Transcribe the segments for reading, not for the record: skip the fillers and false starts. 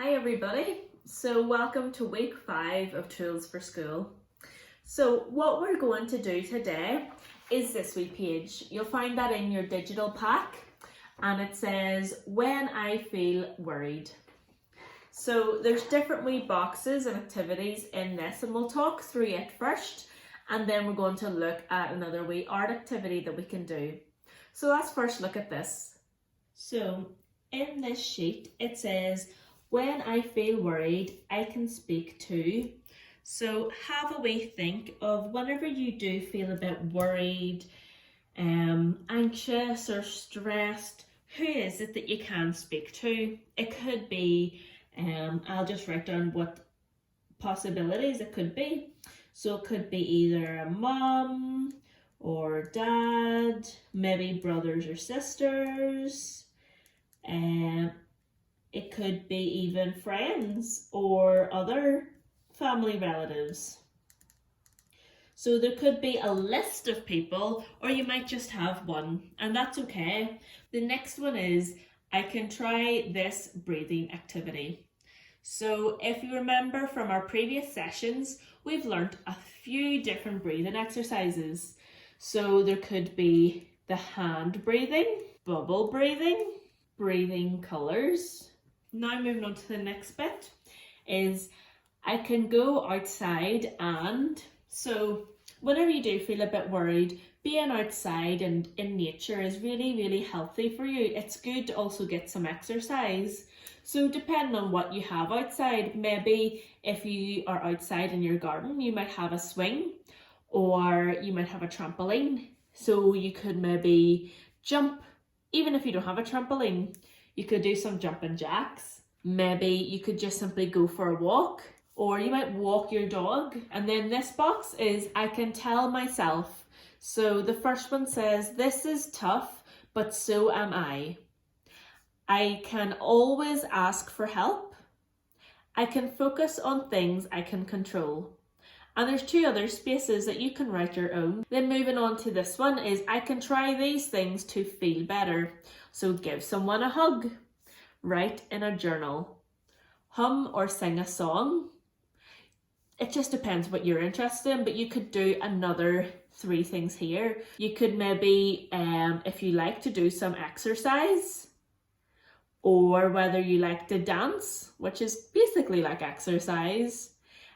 Hi everybody, so welcome to week 5 of Tools for School. So what we're going to do today is this wee page. You'll find that in your digital pack and it says, when I feel worried. So there's different wee boxes and activities in this and we'll talk through it first and then we're going to look at another wee art activity that we can do. So let's first look at this. So in this sheet it says, when I feel worried, I can speak to. So have a wee think of whenever you do feel a bit worried, anxious or stressed, who is it that you can speak to? It could be, I'll just write down what possibilities it could be. So it could be either a mum or dad, maybe brothers or sisters, it could be even friends or other family relatives. So there could be a list of people, or you might just have one, and that's okay. The next one is, I can try this breathing activity. So if you remember from our previous sessions, we've learnt a few different breathing exercises. So there could be the hand breathing, bubble breathing, breathing colours. Now moving on to the next bit is I can go outside and, so whenever you do feel a bit worried, being outside and in nature is really healthy for you. It's good to also get some exercise. So depending on what you have outside, maybe if you are outside in your garden, you might have a swing or you might have a trampoline. So you could maybe jump, even if you don't have a trampoline. You could do some jumping jacks. Maybe you could just simply go for a walk, or you might walk your dog. And then this box is, I can tell myself. So the first one says, this is tough, but so am I. I can always ask for help. I can focus on things I can control. And there's 2 other spaces that you can write your own. Then moving on to this one is, I can try these things to feel better. So give someone a hug, write in a journal, hum or sing a song. It just depends what you're interested in, but you could do another 3 things here. You could maybe, if you like to do some exercise, or whether you like to dance, which is basically like exercise.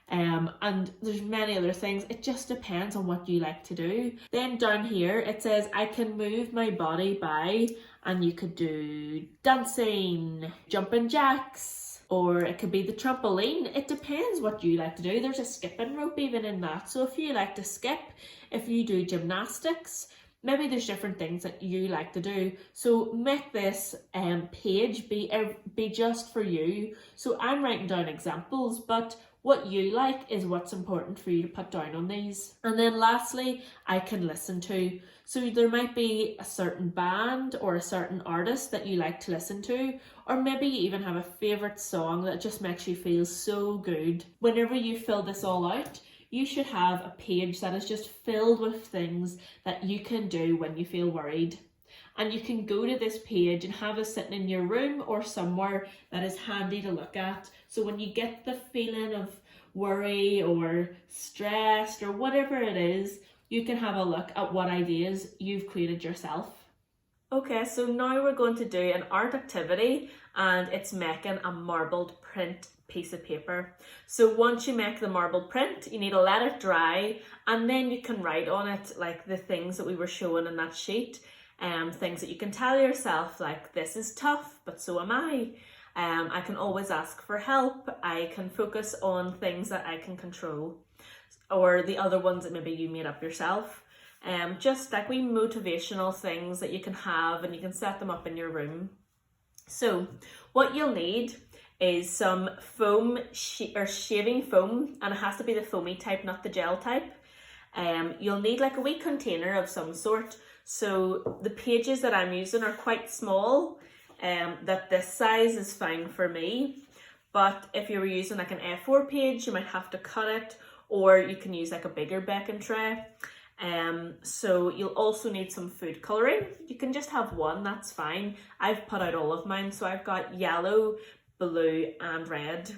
And there's many other things. It just depends on what you like to do. Then down here it says I can move my body by, and you could do dancing, jumping jacks, or it could be the trampoline. It depends what you like to do. There's a skipping rope even in that. So if you like to skip, if you do gymnastics, maybe there's different things that you like to do. So make this page be just for you. So I'm writing down examples, but what you like is what's important for you to put down on these. And then lastly, I can listen to. So there might be a certain band or a certain artist that you like to listen to, or maybe you even have a favourite song that just makes you feel so good. Whenever you fill this all out, you should have a page that is just filled with things that you can do when you feel worried. And you can go to this page and have it sitting in your room or somewhere that is handy to look at. So when you get the feeling of worry or stressed or whatever it is, you can have a look at what ideas you've created yourself. Okay, so now we're going to do an art activity, and it's making a marbled print piece of paper. So once you make the marbled print, you need to let it dry, and then you can write on it like the things that we were showing in that sheet. Things that you can tell yourself, like this is tough, but so am I. I can always ask for help. I can focus on things that I can control, or the other ones that maybe you made up yourself. Just like wee motivational things that you can have, and you can set them up in your room. So what you'll need is some foam or shaving foam, and it has to be the foamy type, not the gel type. You'll need like a wee container of some sort. So the pages that I'm using are quite small, that this size is fine for me. But if you were using like an A4 page, you might have to cut it, or you can use like a bigger baking tray. So you'll also need some food colouring. You can just have one, that's fine. I've put out all of mine, so I've got yellow, blue and red.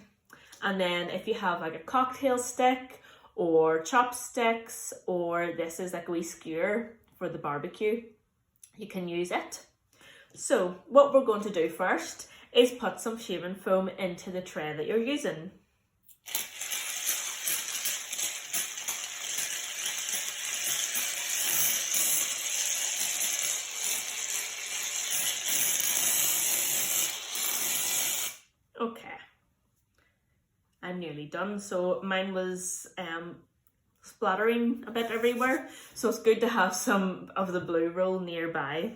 And then if you have like a cocktail stick or chopsticks, or this is like a wee skewer for the barbecue, you can use it. So what we're going to do first is put some shaving foam into the tray that you're using. Okay, I'm nearly done. So mine was splattering a bit everywhere, so it's good to have some of the blue roll nearby.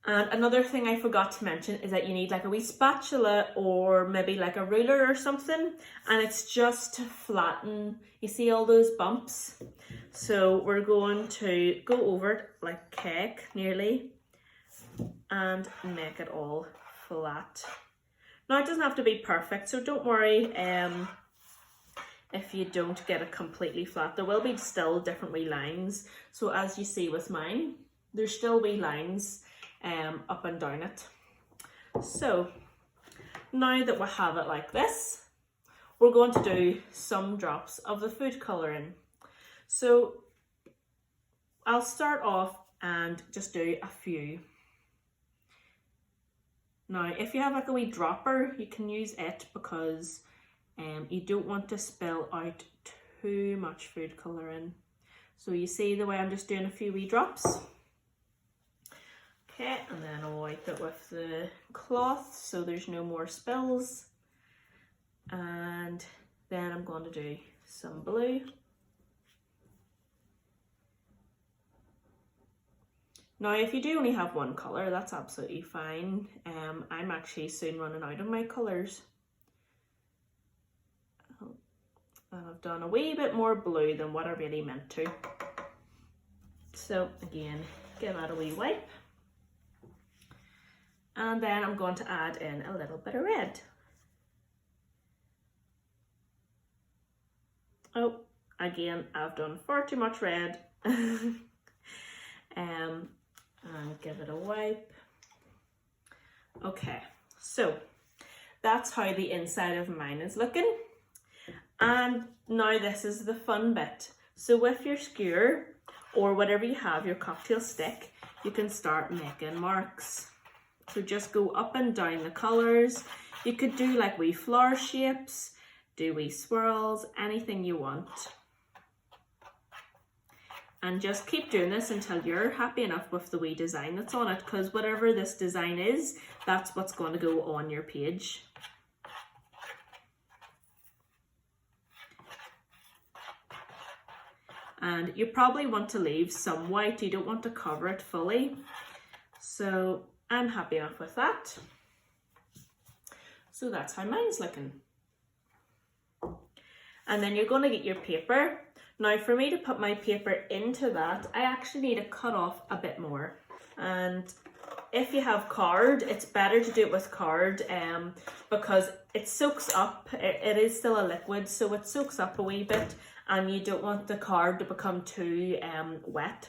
And another thing I forgot to mention is that you need like a wee spatula or maybe like a ruler or something, and it's just to flatten, you see all those bumps? So we're going to go over it like cake nearly and make it all flat. Now it doesn't have to be perfect, so don't worry if you don't get it completely flat. There will be still different wee lines. So as you see with mine, there's still wee lines up and down it. So now that we have it like this, we're going to do some drops of the food colouring. So I'll start off and just do a few. Now if you have like a wee dropper, you can use it because you don't want to spill out too much food colouring. So you see the way I'm just doing a few wee drops. Okay, and then I'll wipe it with the cloth so there's no more spills. And then I'm going to do some blue. Now if you do only have one colour, that's absolutely fine. I'm actually soon running out of my colours. And I've done a wee bit more blue than what I really meant to. So again, give that a wee wipe. And then I'm going to add in a little bit of red. Oh, again, I've done far too much red. And give it a wipe. Okay, so that's how the inside of mine is looking. And now this is the fun bit. So with your skewer or whatever you have, your cocktail stick, you can start making marks. So just go up and down the colours. You could do like wee flower shapes, do wee swirls, anything you want. And just keep doing this until you're happy enough with the wee design that's on it, because whatever this design is, that's what's going to go on your page. And you probably want to leave some white, you don't want to cover it fully. So I'm happy enough with that. So that's how mine's looking. And then you're going to get your paper. Now for me to put my paper into that, I actually need to cut off a bit more. And if you have card, it's better to do it with card because it soaks up. It is still a liquid, so it soaks up a wee bit, and you don't want the card to become too wet.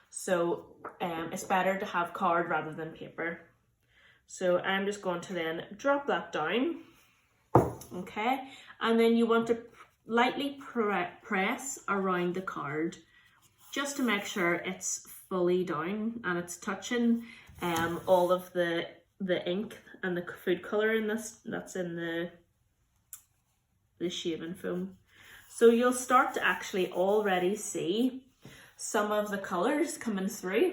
So it's better to have card rather than paper. So I'm just going to then drop that down. Okay, and then you want to lightly press around the card just to make sure it's fully down and it's touching all of the ink and the food colour that's in the shaving foam. So you'll start to actually already see some of the colours coming through.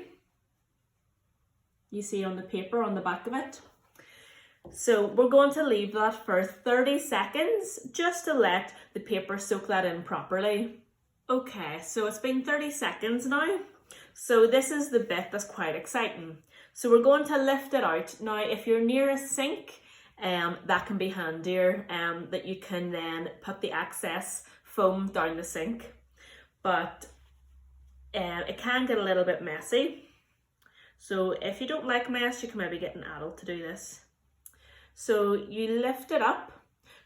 You see on the paper on the back of it. So we're going to leave that for 30 seconds just to let the paper soak that in properly. Okay, so it's been 30 seconds now. So this is the bit that's quite exciting. So we're going to lift it out. Now if you're near a sink, that can be handier, that you can then put the excess foam down the sink. But it can get a little bit messy. So if you don't like mess, you can maybe get an adult to do this. So you lift it up.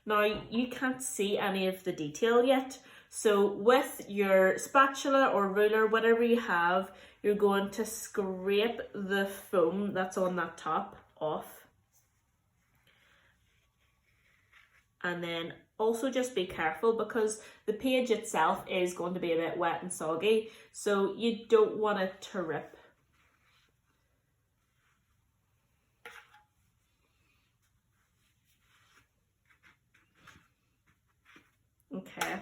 Now you can't see any of the detail yet. So with your spatula or ruler, whatever you have, you're going to scrape the foam that's on that top off. And then also just be careful because the page itself is going to be a bit wet and soggy, so you don't want it to rip. Okay,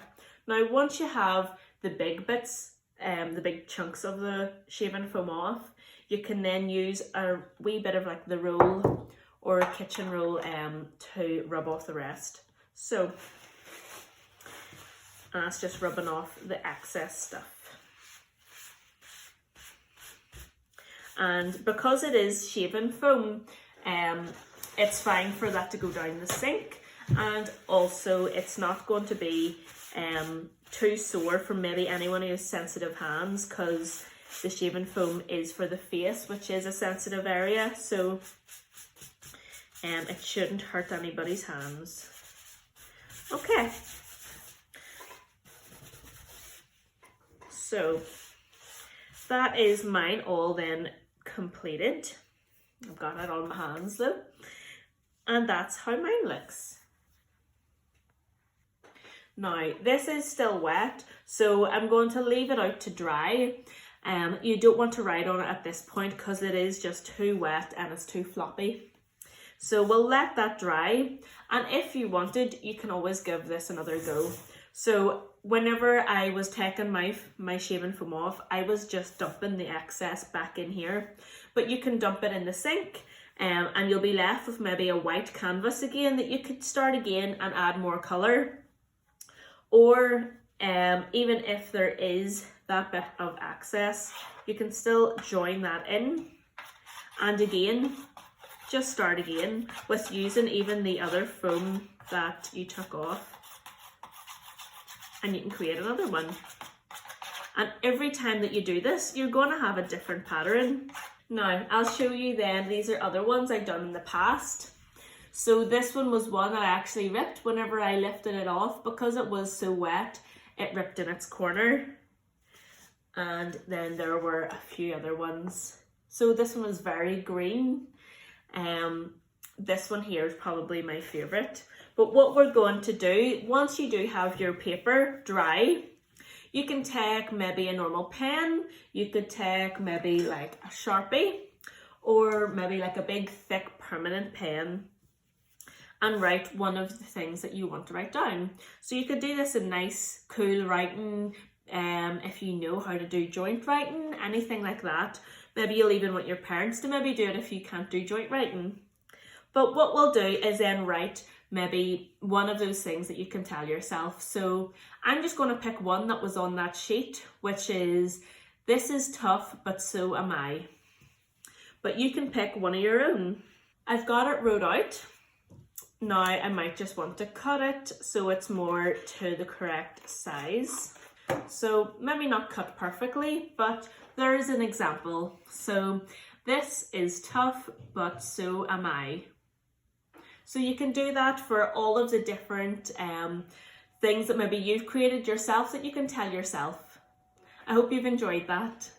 now once you have the big bits, the big chunks of the shaving foam off, you can then use a wee bit of like the roll or a kitchen roll to rub off the rest. So that's just rubbing off the excess stuff. And because it is shaving foam, it's fine for that to go down the sink, and also it's not going to be too sore for maybe anyone who has sensitive hands, because the shaving foam is for the face, which is a sensitive area, so it shouldn't hurt anybody's hands. Okay, so that is mine all then completed. I've got it on my hands though, and that's how mine looks. Now this is still wet, so I'm going to leave it out to dry. You don't want to write on it at this point because it is just too wet and it's too floppy. So we'll let that dry, and if you wanted, you can always give this another go. So whenever I was taking my shaving foam off, I was just dumping the excess back in here, but you can dump it in the sink, and you'll be left with maybe a white canvas again that you could start again and add more colour. Or even if there is that bit of excess, you can still join that in, and again just start again with using even the other foam that you took off, and you can create another one. And every time that you do this, you're going to have a different pattern. Now I'll show you then, these are other ones I've done in the past. So this one was one I actually ripped whenever I lifted it off because it was so wet, it ripped in its corner. And then there were a few other ones. So this one was very green. This one here is probably my favourite. But what we're going to do, once you do have your paper dry, you can take maybe a normal pen, you could take maybe like a Sharpie, or maybe like a big thick permanent pen, and write one of the things that you want to write down. So you could do this in nice, cool writing, if you know how to do joint writing, anything like that. Maybe you'll even want your parents to maybe do it if you can't do joint writing. But what we'll do is then write maybe one of those things that you can tell yourself. So I'm just going to pick one that was on that sheet, which is, "This is tough, but so am I." But you can pick one of your own. I've got it wrote out. Now I might just want to cut it so it's more to the correct size. So maybe not cut perfectly, but there is an example. So, "This is tough, but so am I." So you can do that for all of the different things that maybe you've created yourself that you can tell yourself. I hope you've enjoyed that.